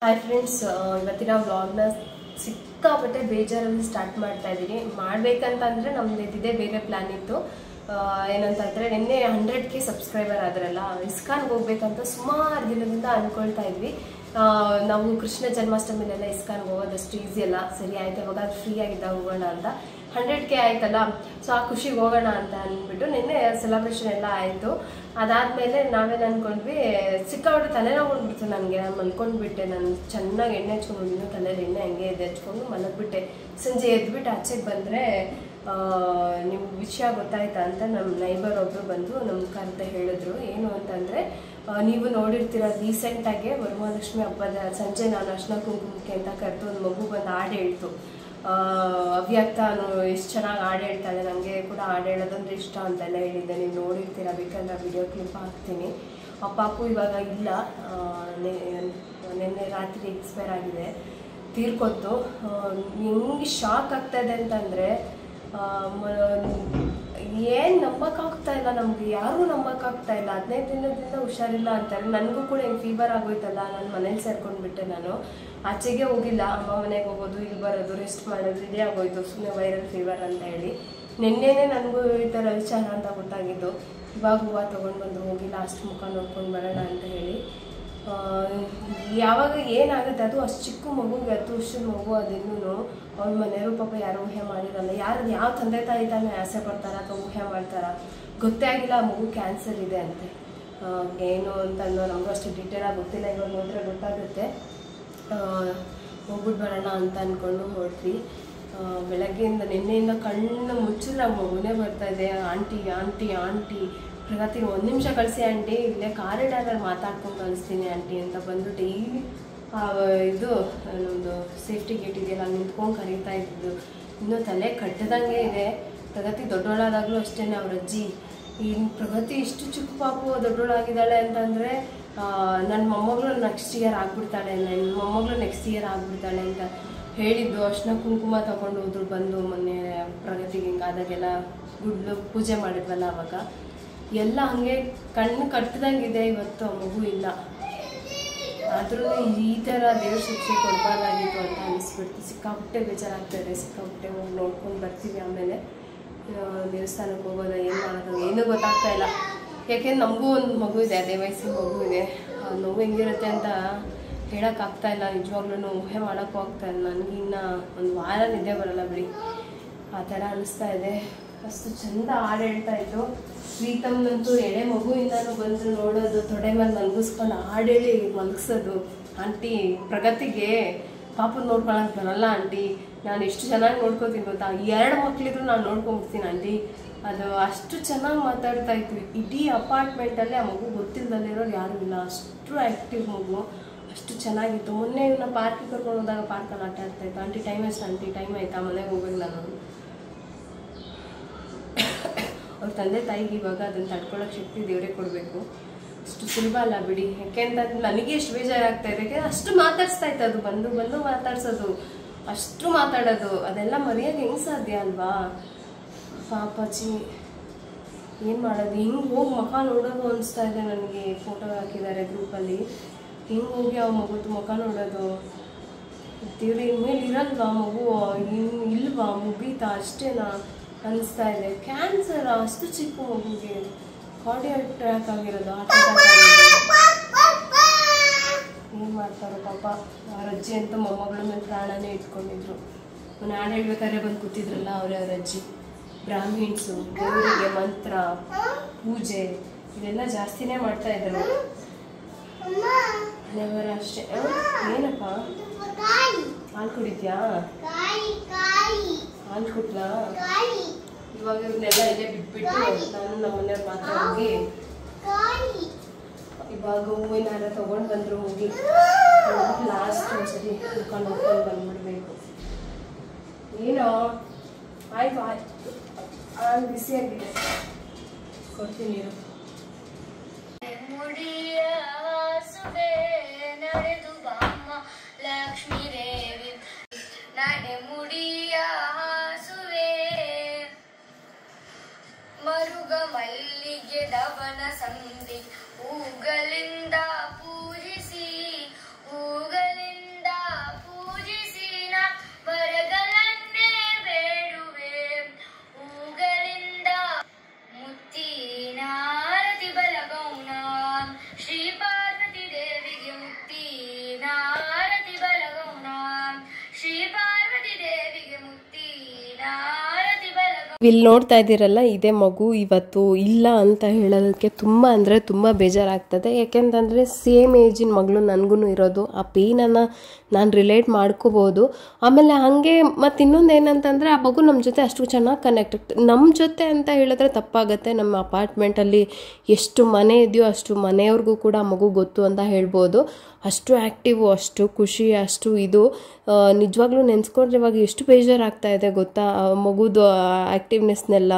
ಹಾಯ್ ಫ್ರೆಂಡ್ಸ್, ಇವತ್ತಿನ ವ್ಲಾಗ್ನ ಸಿಕ್ಕಾಪಟ್ಟೆ ಬೇಜಾರಲ್ಲಿ ಸ್ಟಾರ್ಟ್ ಮಾಡ್ತಾ ಇದ್ದೀನಿ. ಮಾಡಬೇಕಂತಂದರೆ ನಮ್ದು ಇದ್ದಿದೆ ಬೇರೆ ಪ್ಲ್ಯಾನ್ ಇತ್ತು. ಏನಂತಂದರೆ ನಿನ್ನೆ 100K ಸಬ್ಸ್ಕ್ರೈಬರ್ ಆದ್ರಲ್ಲ, ಇಸ್ಕಾನ್ಗೆ ಹೋಗ್ಬೇಕಂತ ಸುಮಾರು ದಿನದಿಂದ ಅಂದ್ಕೊಳ್ತಾ ಇದ್ವಿ. ನಾವು ಕೃಷ್ಣ ಜನ್ಮಾಷ್ಟಮಿಲೆಲ್ಲ ಇಸ್ಕಾನ್ಗೆ ಹೋಗೋದಷ್ಟು ಈಸಿ ಅಲ್ಲ. ಸರಿ ಆಯ್ತು, ಯಾವಾಗ ಫ್ರೀ ಆಗಿದ್ದಾಗ ಹೋಗೋಣ ಅಂತ. 100K ಆಯ್ತಲ್ಲ, ಸೊ ಆ ಖುಷಿಗೆ ಹೋಗೋಣ ಅಂತ ಅಂದ್ಬಿಟ್ಟು ನಿನ್ನೆ ಸೆಲೆಬ್ರೇಷನ್ ಎಲ್ಲ ಆಯಿತು. ಅದಾದಮೇಲೆ ನಾವೇನು ಅಂದ್ಕೊಂಡ್ವಿ, ಸಿಕ್ಕಾಬಿಟ್ಟು ತಲೆನೋವು ಬಂದ್ಬಿಡ್ತು ನನಗೆ. ನಾನು ಮಲ್ಕೊಂಡ್ಬಿಟ್ಟೆ. ನಾನು ಚೆನ್ನಾಗಿ ಎಣ್ಣೆ ಹಚ್ಕೊಂಡು ಇನ್ನೂ ತಲೆಯಲ್ಲಿ ಎಣ್ಣೆ ಹಂಗೆ ಹಚ್ಕೊಂಡು ಮಲಗಿಬಿಟ್ಟೆ. ಸಂಜೆ ಎದ್ಬಿಟ್ಟು ಆಚೆಗೆ ಬಂದರೆ ನಿಮ್ಗೆ ವಿಷಯ ಗೊತ್ತಾಯ್ತಾ ಅಂತ ನಮ್ಮ ನೈಬರ್ ಒಬ್ಬರು ಬಂದು ನಮ್ಮ ಕರೆತ ಹೇಳಿದ್ರು. ಏನು ಅಂತಂದರೆ, ನೀವು ನೋಡಿರ್ತೀರ ರೀಸೆಂಟಾಗಿ ವರಮಹಾಲಕ್ಷ್ಮಿ ಹಬ್ಬದ ಸಂಜೆ ನಾನು ಅರ್ಶಿನ ಕುಂಕುಮಕ್ಕೆ ಅಂತ ಕರೆದು ಒಂದು ಮಗು ಬಂದು ಹಾಡು ಹೇಳ್ತು. ಅವ್ಯಕ್ತ ಎಷ್ಟು ಚೆನ್ನಾಗಿ ಹಾಡು ಹೇಳ್ತಾಳೆ, ನನಗೆ ಕೂಡ ಹಾಡು ಹೇಳೋದಂದ್ರೆ ಇಷ್ಟ ಅಂತೆಲ್ಲ ಹೇಳಿದ್ದೆ. ನೀವು ನೋಡಿರ್ತೀರ, ಬೇಕಾದ್ರೆ ವಿಡಿಯೋ ಕ್ಲಿಪ್ ಹಾಕ್ತೀನಿ. ಆ ಪಾಪು ಇವಾಗ ಇಲ್ಲ, ನಿನ್ನೆ ರಾತ್ರಿ ಎಕ್ಸ್ಪೈರ್ ಆಗಿದೆ, ತೀರ್ಕೊತ್ತು. ಹೆಂಗೆ ಶಾಕ್ ಆಗ್ತಾಯಿದೆ ಅಂತಂದರೆ, ಏನು ನಂಬಕ್ಕಾಗ್ತಾ ಇಲ್ಲ, ನಮ್ಗೆ ಯಾರೂ ನಂಬಕ್ಕಾಗ್ತಾ ಇಲ್ಲ. 15 ದಿನದಿಂದ ಹುಷಾರಿಲ್ಲ ಅಂತಾರೆ. ನನಗೂ ಕೂಡ ಹೆಂಗೆ ಫೀವರ್ ಆಗೋಯ್ತಲ್ಲ, ನಾನು ಮನೇಲಿ ಸೇರ್ಕೊಂಡ್ಬಿಟ್ಟೆ. ನಾನು ಆಚೆಗೆ ಹೋಗಿಲ್ಲ, ಅಮ್ಮ ಮನೆಗೆ ಹೋಗೋದು, ಇಲ್ಲಿ ಬರೋದು, ರೆಸ್ಟ್ ಮಾಡೋದು, ಇದೇ ಆಗೋಯ್ತು. ಸುಮ್ಮನೆ ವೈರಲ್ ಫೀವರ್ ಅಂತ ಹೇಳಿ ನಿನ್ನೆನೇ ನನಗೂ ಈ ಥರ ವಿಚಾರ ಅಂತ ಗೊತ್ತಾಗಿದ್ದು. ಇವಾಗ ಹೂವು ತೊಗೊಂಡು ಬಂದು ಹೋಗಿ ಲಾಸ್ಟ್ ಮುಖ ನೋಡ್ಕೊಂಡು ಬರೋಣ ಅಂತ ಹೇಳಿ. ಯಾವಾಗ ಏನಾಗುತ್ತೆ, ಅದು ಅಷ್ಟು ಚಿಕ್ಕ ಮಗುಗೆ 10 ವರ್ಷದ ಮಗು, ಅದಿನ್ನೂ ಅವ್ರ ಮನೆಯವರು ಪಾಪ ಯಾರು ಊಹೆ ಮಾಡಿರಲ್ಲ. ಯಾವ ತಂದೆ ತಾಯಿ ತಾನೇ ಆಸೆ ಪಡ್ತಾರ ಅಥವಾ ಊಹೆ ಮಾಡ್ತಾರ ಗೊತ್ತೇ ಆಗಿಲ್ಲ. ಆ ಮಗು ಕ್ಯಾನ್ಸರ್ ಇದೆ ಅಂತೆ. ಏನು ಅಂತಂದು ನಮಗೂ ಅಷ್ಟು ಡೀಟೇಲಾಗಿ ಗೊತ್ತಿಲ್ಲ. ಇವಾಗ ಹೋದರೆ ಗೊತ್ತಾಗುತ್ತೆ. ಹೋಗ್ಬಿಟ್ಟು ಬರೋಣ ಅಂತ ಅಂದ್ಕೊಂಡು ಹೊರಟ್ವಿ. ಬೆಳಗ್ಗೆಯಿಂದ ನಿನ್ನೆಯಿಂದ ಕಣ್ಣು ಮುಚ್ಚಿದ್ರೆ ಆ ಮಗುನೇ ಬರ್ತಾಯಿದೆ. ಆಂಟಿ ಆಂಟಿ ಆಂಟಿ ಪ್ರಗತಿಗೆ 1 ನಿಮಿಷ ಕಳಿಸಿ ಆಂಟಿ, ಇಲ್ಲೇ ಕಾರಿಡಾರಲ್ಲಿ ಮಾತಾಡ್ಕೊಂಡು ಕಳಿಸ್ತೀನಿ ಆಂಟಿ ಅಂತ ಬಂದ್ಬಿಟ್ಟು ಇಲ್ಲಿ ಇದು ನಮ್ಮದು ಸೇಫ್ಟಿ ಗೇಟ್ ಇದೆಯಲ್ಲ, ನಿಂತ್ಕೊಂಡು ಕರೀತಾ ಇದ್ದು. ಇನ್ನೂ ತಲೆ ಕಟ್ಟದಂಗೆ ಇದೆ. ಪ್ರಗತಿ ದೊಡ್ಡೋಳಾದಾಗಲೂ ಅಷ್ಟೇ. ಅವ್ರ ಅಜ್ಜಿ, ಇನ್ನು ಪ್ರಗತಿ ಇಷ್ಟು ಚಿಕ್ಕ ಪಾಪು ದೊಡ್ಡೋಳಾಗಿದ್ದಾಳೆ ಅಂತಂದರೆ ನನ್ನ ಮೊಮ್ಮಗಳು ನೆಕ್ಸ್ಟ್ ಇಯರ್ ಆಗಿಬಿಡ್ತಾಳೆ, ನನ್ನ ಮೊಮ್ಮಗಳು ನೆಕ್ಸ್ಟ್ ಇಯರ್ ಆಗಿಬಿಡ್ತಾಳೆ ಅಂತ ಹೇಳಿದ್ದು. ಅರ್ಶಿನ ಕುಂಕುಮ ತಗೊಂಡು ಹೋದ್ರು ಬಂದು. ಮೊನ್ನೆ ಪ್ರಗತಿಗೆ ಹಿಂಗಾದಾಗೆಲ್ಲ ಗುಡ್ಲು ಪೂಜೆ ಮಾಡಿದ್ವಲ್ಲ, ಅವಾಗ ಎಲ್ಲ ಹಾಗೆ ಕಣ್ಣು ಕಟ್ಟದಂಗಿದೆ. ಇವತ್ತು ಮಗು ಇಲ್ಲ, ಆದ್ರೂ ಈ ಥರ ದೇವ್ರ ಶಿಕ್ಷೆ ಕೊಡಬಾರ್ದಾಗಿತ್ತು ಅಂತ ಅನಿಸ್ಬಿಡ್ತು. ಸಿಕ್ಕಾಪಟ್ಟೆ ಬೇಜಾರಾಗ್ತಾಯಿದೆ. ಸಿಕ್ಕಾಪಟ್ಟೆ ಹೋಗಿ ನೋಡ್ಕೊಂಡು ಬರ್ತೀವಿ. ಆಮೇಲೆ ದೇವಸ್ಥಾನಕ್ಕೆ ಹೋಗೋದು, ಏನು ಮಾಡೋದು ಏನೂ ಗೊತ್ತಾಗ್ತಾ ಇಲ್ಲ. ಯಾಕೆಂದ್ರೆ ನಮಗೂ ಒಂದು ಮಗು ಇದೆ, ಅದೇ ವಯಸ್ಸಿನ ಮಗು ಇದೆ. ಆ ನೋವು ಹೆಂಗಿರುತ್ತೆ ಅಂತ ಹೇಳೋಕ್ಕಾಗ್ತಾಯಿಲ್ಲ. ನಿಜವಾಗ್ಲೂ ಊಹೆ ಮಾಡೋಕ್ಕೂ ಆಗ್ತಾಯಿಲ್ಲ. ನನಗಿನ್ನ 1 ವಾರ ನಿದ್ದೆ ಬರೋಲ್ಲ ಬಿಡಿ, ಆ ಥರ ಅನ್ನಿಸ್ತಾ ಇದೆ. ಅಷ್ಟು ಚೆಂದ ಹಾಡು ಹೇಳ್ತಾ ಇತ್ತು. ಪ್ರೀತಮ್ನಂತೂ ಎಳೆ ಮಗುವಿಂದನೂ ಬಂದು ನೋಡೋದು, ತೊಡೆ ಮೇಲೆ ಮಲಗಿಸ್ಕೊಂಡು ಹಾಡು ಹೇಳಿ ಮಲಗಿಸೋದು. ಆಂಟಿ ಪ್ರಗತಿಗೆ ಪಾಪನ ನೋಡ್ಕೊಳಕ್ಕೆ ಬರಲ್ಲ ಆಂಟಿ, ನಾನು ಎಷ್ಟು ಚೆನ್ನಾಗಿ ನೋಡ್ಕೋತೀನಿ ಗೊತ್ತಾ, 2 ಮಕ್ಕಳಿದ್ರು ನಾನು ನೋಡ್ಕೊಂಬಿಡ್ತೀನಿ ಆಂಟಿ. ಅದು ಅಷ್ಟು ಚೆನ್ನಾಗಿ ಮಾತಾಡ್ತಾ ಇತ್ತು. ಇಡೀ ಅಪಾರ್ಟ್ಮೆಂಟಲ್ಲೇ ಆ ಮಗು ಗೊತ್ತಿಲ್ಲದಲ್ಲಿರೋರು ಯಾರೂ ಇಲ್ಲ. ಅಷ್ಟು ಆ್ಯಕ್ಟಿವ್ ಮಗು, ಅಷ್ಟು ಚೆನ್ನಾಗಿತ್ತು. ಮೊನ್ನೆ ಇವನ್ನ ಪಾರ್ಕಿಗೆ ಕರ್ಕೊಂಡು ಹೋದಾಗ ಪಾರ್ಕಲ್ಲಿ ಆಟ ಆಡ್ತಾಯಿತ್ತು. ಆಂಟಿ ಟೈಮ್ ಎಷ್ಟು ಆಂಟಿ, ಟೈಮ್ ಆಯಿತಾ, ಮನೆಗೆ ಹೋಗ್ಬೇಕು ನಾನು. ಅವ್ರ ತಂದೆ ತಾಯಿಗೆ ಇವಾಗ ಅದನ್ನು ತಡ್ಕೊಳ್ಳೋಕೆ ಶಕ್ತಿ ದೇವರೇ ಕೊಡಬೇಕು. ಅಷ್ಟು ಸುಲಭ ಅಲ್ಲ ಬಿಡಿ. ಯಾಕೆಂತಂದ್ರೆ ನನಗೆ ಎಷ್ಟು ಬೇಜಾರಾಗ್ತಾ ಇದೆ. ಯಾಕೆಂದರೆ ಅಷ್ಟು ಮಾತಾಡಿಸ್ತಾ ಇತ್ತು. ಅದು ಬಂದು ಬಂದು ಮಾತಾಡ್ಸೋದು, ಅಷ್ಟು ಮಾತಾಡೋದು, ಅದೆಲ್ಲ ಮರೆಯೋದು ಹೆಂಗೆ ಸಾಧ್ಯ ಅಲ್ವಾ ಪಾಪಾಜಿ. ಏನು ಮಾಡೋದು, ಹಿಂಗೆ ಹೋಗಿ ಮುಖ ನೋಡೋದು ಅನಿಸ್ತಾ ಇದೆ ನನಗೆ. ಫೋಟೋ ಹಾಕಿದ್ದಾರೆ ಗ್ರೂಪಲ್ಲಿ, ಹಿಂಗೆ ಹೋಗಿ ಆ ಮಗುದು ಮುಖ ನೋಡೋದು. ದೇವ್ರೆ ಇನ್ಮೇಲೆ ಇರಲ್ವಾ ಮಗು, ಇಲ್ವಾ, ಮುಗೀತಾ ಅಷ್ಟೇನಾ ಅನಿಸ್ತಾ ಇದೆ. ಕ್ಯಾನ್ಸರ್ ಅಷ್ಟು ಚಿಕ್ಕ ಮಗುಗೆ, ಕಾರ್ಡಿಯಾಕ್ ಅಟ್ಯಾಕ್ ಆಗಿರೋದು, ಹಾರ್ಟ್ ಅಟ್ಯಾಕ್ ಆಗಿರೋದು. ಪಾಪ ಅವ್ರ ಅಜ್ಜಿ ಅಂತೂ ಮೊಮ್ಮಗಳ ಮೇಲೆ ಪ್ರಾಣನೇ ಇಟ್ಕೊಂಡಿದ್ರು. ನಾನು ಹಾಡು ಹೇಳ್ಬೇಕಾದ್ರೆ ಬಂದು ಕೂತಿದ್ರಲ್ಲ ಅವರೇ ಅವ್ರ ಅಜ್ಜಿ. ಬ್ರಾಹ್ಮಿಣ್ಸು ದೇವರಿಗೆ ಮಂತ್ರ ಪೂಜೆ ಇದೆಲ್ಲ ಜಾಸ್ತಿನೇ ಮಾಡ್ತಾ ಇದ್ರು. ಮನೆಯವರ ಅಷ್ಟೇ. ಏನಪ್ಪ ಹಾಲು ಕುಡಿದ್ಯಾ? ಹಾಲು ಕುಟ್ಲಾ? ಇವಾಗ ಇವ್ರನ್ನೆಲ್ಲ ಇಲ್ಲೇ ಬಿಟ್ಬಿಟ್ಟು ನಾನು ನಮ್ಮ ಮನೆಯವ್ರು ಮಾತ್ರ ಹೋಗಿ ಇವಾಗ ಹೂವಿನ ಹಾರ ತೊಗೊಂಡು ಬಂದರು. ಹೋಗಿ ಲಾಸ್ಟ್ ಒಂದ್ಸರಿ ಮುಖ ನೋಡ್ಕೊಂಡು ಬಂದ್ಬಿಡ್ಬೇಕು. ಏನೋ ಆಯ್ತು ಆಯ್ತು ಹಾಲು ಬಿಸಿಯಾಗಿದೆ ಕೊಡ್ತೀನಿ. ಲಕ್ಷ್ಮೀ ದೇವಿ ನಡೆ ಮುಡಿಯ ಹಾಸುವೆ ಮರುಗ ಮಲ್ಲಿಗೆ ದವನ ಸಂಧಿ ಹೂಗಳಿಂದ ಪೂಜಿಸಿ ನಾ ವರಗಳನ್ನೇ ಬೇಡುವೆ ಹೂಗಳಿಂದ ಮುತ್ತಿನಾರತಿ ಬಲಗೌಣ ಶ್ರೀ ಪಾರ್ವತಿ ದೇವಿಗೆ ಮುತ್ತಿನಾರತಿ ಬಲಗೌಣ ಶ್ರೀ ಪಾರ್ವತಿ ದೇವಿಗೆ ಮುತ್ತಿನಾರತಿ ಬಲಗೌಣ. ಇಲ್ಲಿ ನೋಡ್ತಾ ಇದ್ದೀರಲ್ಲ ಇದೇ ಮಗು. ಇವತ್ತು ಇಲ್ಲ ಅಂತ ಹೇಳೋದಕ್ಕೆ ತುಂಬ ಅಂದರೆ ತುಂಬ ಬೇಜಾರಾಗ್ತದೆ. ಯಾಕೆಂತಂದರೆ ಸೇಮ್ ಏಜಿನ ಮಗಳು ನನಗೂ ಇರೋದು. ಆ ಪೇನನ್ನು ನಾನು ರಿಲೇಟ್ ಮಾಡ್ಕೋಬೋದು. ಆಮೇಲೆ ಹಾಗೆ ಮತ್ತು ಇನ್ನೊಂದು ಏನಂತಂದರೆ ಆ ಮಗು ನಮ್ಮ ಜೊತೆ ಅಷ್ಟು ಚೆನ್ನಾಗಿ ಕನೆಕ್ಟ್ ನಮ್ಮ ಜೊತೆ ಅಂತ ಹೇಳಿದ್ರೆ ತಪ್ಪಾಗುತ್ತೆ. ನಮ್ಮ ಅಪಾರ್ಟ್ಮೆಂಟಲ್ಲಿ ಎಷ್ಟು ಮನೆ ಇದೆಯೋ ಅಷ್ಟು ಮನೆಯವ್ರಿಗೂ ಕೂಡ ಆ ಮಗು ಗೊತ್ತು ಅಂತ ಹೇಳ್ಬೋದು. ಅಷ್ಟು ಆ್ಯಕ್ಟಿವು, ಅಷ್ಟು ಖುಷಿ, ಅಷ್ಟು ಇದು. ನಿಜವಾಗ್ಲೂ ನೆನೆಸ್ಕೊಂಡ್ರೆ ಇವಾಗ ಎಷ್ಟು ಬೇಜಾರಾಗ್ತಾ ಇದೆ ಗೊತ್ತಾ ಆ ಮಗುದು ಆ್ಯಕ್ಟಿವ್ನೆಸ್ನೆಲ್ಲ.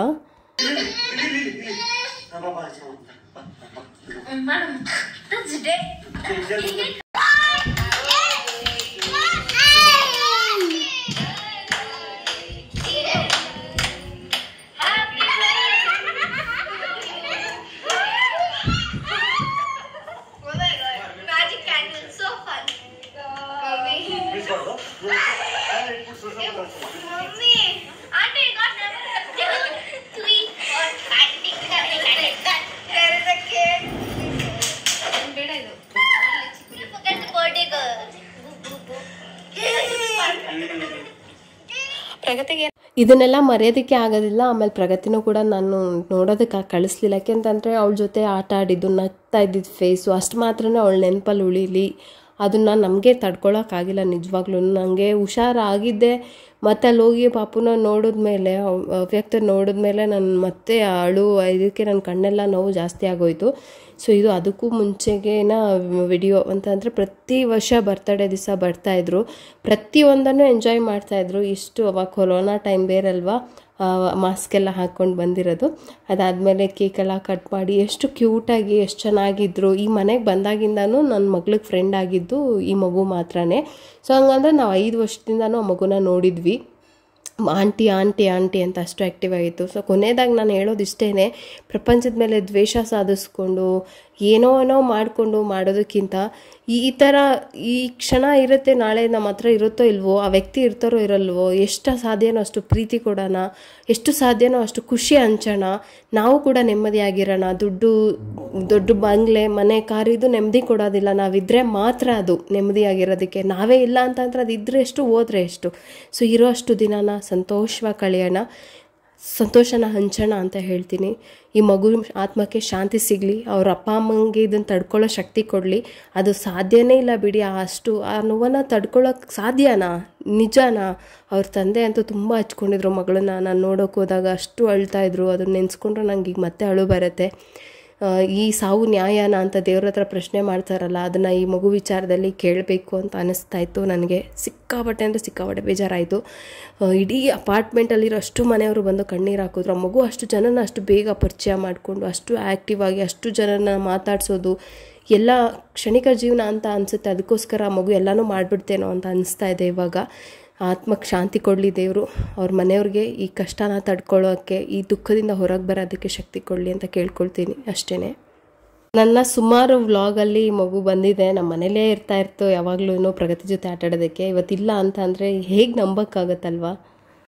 ಇದನ್ನೆಲ್ಲ ಮರೆಯೋದಕ್ಕೆ ಆಗೋದಿಲ್ಲ. ಆಮೇಲೆ ಪ್ರಗತಿನೂ ಕೂಡ ನಾನು ನೋಡೋದಕ್ಕೆ ಕಳಿಸ್ಲಿಲ್ಲ. ಯಾಕೆಂತಂದರೆ ಅವಳ ಜೊತೆ ಆಟ ಆಡಿದ್ದು, ನಗ್ತಾ ಇದ್ದಿದ್ದು ಫೇಸು ಅಷ್ಟು ಮಾತ್ರನೇ ಅವಳ ನೆನಪಲ್ಲಿ ಉಳೀಲಿ. ಅದನ್ನು ನಮಗೆ ತಡ್ಕೊಳಕ್ಕಾಗಿಲ್ಲ. ನಿಜವಾಗ್ಲೂ ನನಗೆ ಹುಷಾರಾಗಿದ್ದೆ. ಮತ್ತು ಅಲ್ಲಿ ಹೋಗಿ ಪಾಪುನ ನೋಡಿದ್ಮೇಲೆ, ಅವ್ಯಕ್ತ ನೋಡಿದ್ಮೇಲೆ ನಾನು ಮತ್ತೆ ಇದಕ್ಕೆ ನನ್ನ ಕಣ್ಣೆಲ್ಲ ನೋವು ಜಾಸ್ತಿ ಆಗೋಯ್ತು. ಸೊ ಇದು ಅದಕ್ಕೂ ಮುಂಚೆಗೇನ ವಿಡಿಯೋ ಅಂತಂದರೆ ಪ್ರತಿ ವರ್ಷ ಬರ್ತಡೇ ದಿವಸ ಬರ್ತಾಯಿದ್ರು, ಪ್ರತಿಯೊಂದನ್ನು ಎಂಜಾಯ್ ಮಾಡ್ತಾಯಿದ್ರು. ಇಷ್ಟು ಅವಾಗ ಕೊರೋನಾ ಟೈಮ್ ಬೇರಲ್ವಾ, ಮಾಸ್ಕೆಲ್ಲ ಹಾಕ್ಕೊಂಡು ಬಂದಿರೋದು. ಅದಾದಮೇಲೆ ಕೇಕೆಲ್ಲ ಕಟ್ ಮಾಡಿ ಎಷ್ಟು ಕ್ಯೂಟಾಗಿ ಎಷ್ಟು ಚೆನ್ನಾಗಿದ್ರು. ಈ ಮನೆಗೆ ಬಂದಾಗಿಂದನೂ ನನ್ನ ಮಗಳಿಗೆ ಫ್ರೆಂಡ್ ಆಗಿದ್ದು ಈ ಮಗು ಮಾತ್ರನೇ. ಸೊ ಹಂಗಂದ್ರೆ ನಾವು 5 ವರ್ಷದಿಂದನೂ ಆ ಮಗುನ ನೋಡಿದ್ವಿ. ಆಂಟಿ ಆಂಟಿ ಆಂಟಿ ಅಂತ ಅಷ್ಟು ಆ್ಯಕ್ಟಿವ್ ಆಗಿತ್ತು. ಸೊ ಕೊನೆಯದಾಗಿ ನಾನು ಹೇಳೋದು ಇಷ್ಟೇ, ಪ್ರಪಂಚದ ಮೇಲೆ ದ್ವೇಷ ಸಾಧಿಸ್ಕೊಂಡು ಏನೋ ಮಾಡಿಕೊಂಡು ಮಾಡೋದಕ್ಕಿಂತ ಈ ಥರ ಈ ಕ್ಷಣ ಇರುತ್ತೆ, ನಾಳೆ ನಮ್ಮ ಹತ್ರ ಇರುತ್ತೋ ಇಲ್ವೋ, ಆ ವ್ಯಕ್ತಿ ಇರ್ತಾರೋ ಇರಲ್ವೋ, ಎಷ್ಟು ಸಾಧ್ಯನೋ ಅಷ್ಟು ಪ್ರೀತಿ ಕೊಡೋಣ, ಎಷ್ಟು ಸಾಧ್ಯನೋ ಅಷ್ಟು ಖುಷಿ ಹಂಚೋಣ, ನಾವು ಕೂಡ ನೆಮ್ಮದಿಯಾಗಿರೋಣ. ದೊಡ್ಡ ಬಂಗ್ಲೆ ಮನೆ ಕಾರಿದು ನೆಮ್ಮದಿ ಕೊಡೋದಿಲ್ಲ, ನಾವಿದ್ದರೆ ಮಾತ್ರ ಅದು ನೆಮ್ಮದಿಯಾಗಿರೋದಕ್ಕೆ. ನಾವೇ ಇಲ್ಲ ಅಂತಂದ್ರೆ ಅದು ಇದ್ದರೆ ಎಷ್ಟು, ಹೋದ್ರೆ ಎಷ್ಟು. ಸೊ ಇರೋ ಅಷ್ಟು ದಿನನ ಸಂತೋಷವಾಗಿ ಕಳೆಯೋಣ, ಸಂತೋಷನ ಹಂಚೋಣ ಅಂತ ಹೇಳ್ತೀನಿ. ಈ ಮಗು ಆತ್ಮಕ್ಕೆ ಶಾಂತಿ ಸಿಗಲಿ, ಅವ್ರ ಅಪ್ಪ ಅಮ್ಮಂಗೆ ಇದನ್ನು ತಡ್ಕೊಳ್ಳೋ ಶಕ್ತಿ ಕೊಡಲಿ. ಅದು ಸಾಧ್ಯನೇ ಇಲ್ಲ ಬಿಡಿ, ಆ ನೋವನ್ನು ತಡ್ಕೊಳ್ಳೋಕೆ ಸಾಧ್ಯನಾ, ನಿಜನಾ? ಅವ್ರ ತಂದೆ ಅಂತೂ ತುಂಬ ಹಚ್ಕೊಂಡಿದ್ರು ಮಗಳನ್ನ. ನಾನು ನೋಡೋಕೆ ಹೋದಾಗ ಅಷ್ಟು ಅಳ್ತಾಯಿದ್ರು. ಅದನ್ನ ನೆನೆಸ್ಕೊಂಡ್ರೆ ನಂಗೆ ಈಗ ಮತ್ತೆ ಅಳು ಬರುತ್ತೆ. ಈ ಸಾವು ನ್ಯಾಯನ ಅಂತ ದೇವ್ರ ಹತ್ರ ಪ್ರಶ್ನೆ ಮಾಡ್ತಾರಲ್ಲ, ಅದನ್ನು ಈ ಮಗು ವಿಚಾರದಲ್ಲಿ ಕೇಳಬೇಕು ಅಂತ ಅನ್ನಿಸ್ತಾ ಇತ್ತು ನನಗೆ. ಸಿಕ್ಕಾಪಟ್ಟೆ ಬೇಜಾರಾಯಿತು. ಇಡೀ ಅಪಾರ್ಟ್ಮೆಂಟಲ್ಲಿರೋ ಅಷ್ಟು ಮನೆಯವರು ಬಂದು ಕಣ್ಣೀರು ಹಾಕಿದ್ರು. ಆ ಮಗು ಅಷ್ಟು ಜನನ ಅಷ್ಟು ಬೇಗ ಪರಿಚಯ ಮಾಡಿಕೊಂಡು ಅಷ್ಟು ಆ್ಯಕ್ಟಿವ್ ಆಗಿ ಅಷ್ಟು ಜನನ ಮಾತಾಡಿಸೋದು ಎಲ್ಲ ಕ್ಷಣಿಕ ಜೀವನ ಅಂತ ಅನಿಸುತ್ತೆ. ಅದಕ್ಕೋಸ್ಕರ ಆ ಮಗು ಎಲ್ಲನೂ ಮಾಡಿಬಿಡ್ತೇನೋ ಅಂತ ಅನಿಸ್ತಾ ಇದೆ ಇವಾಗ. ಆತ್ಮಕ್ಕೆ ಶಾಂತಿ ಕೊಡಲಿ ದೇವರು. ಅವ್ರ ಮನೆಯವ್ರಿಗೆ ಈ ಕಷ್ಟನ ತಡ್ಕೊಳ್ಳೋಕ್ಕೆ, ಈ ದುಃಖದಿಂದ ಹೊರಗೆ ಬರೋದಕ್ಕೆ ಶಕ್ತಿ ಕೊಡಲಿ ಅಂತ ಕೇಳ್ಕೊಳ್ತೀನಿ ಅಷ್ಟೇ. ನನ್ನ ಸುಮಾರು ವ್ಲಾಗಲ್ಲಿ ಮಗು ಬಂದಿದೆ. ನಮ್ಮ ಮನೇಲೇ ಇರ್ತಾ ಇತ್ತು ಯಾವಾಗಲೂ ಪ್ರಗತಿ ಜೊತೆ ಆಟ ಆಡೋದಕ್ಕೆ. ಇವತ್ತಿಲ್ಲ ಅಂತ ಅಂದರೆ ಹೇಗೆ ನಂಬೋಕ್ಕಾಗತ್ತಲ್ವ.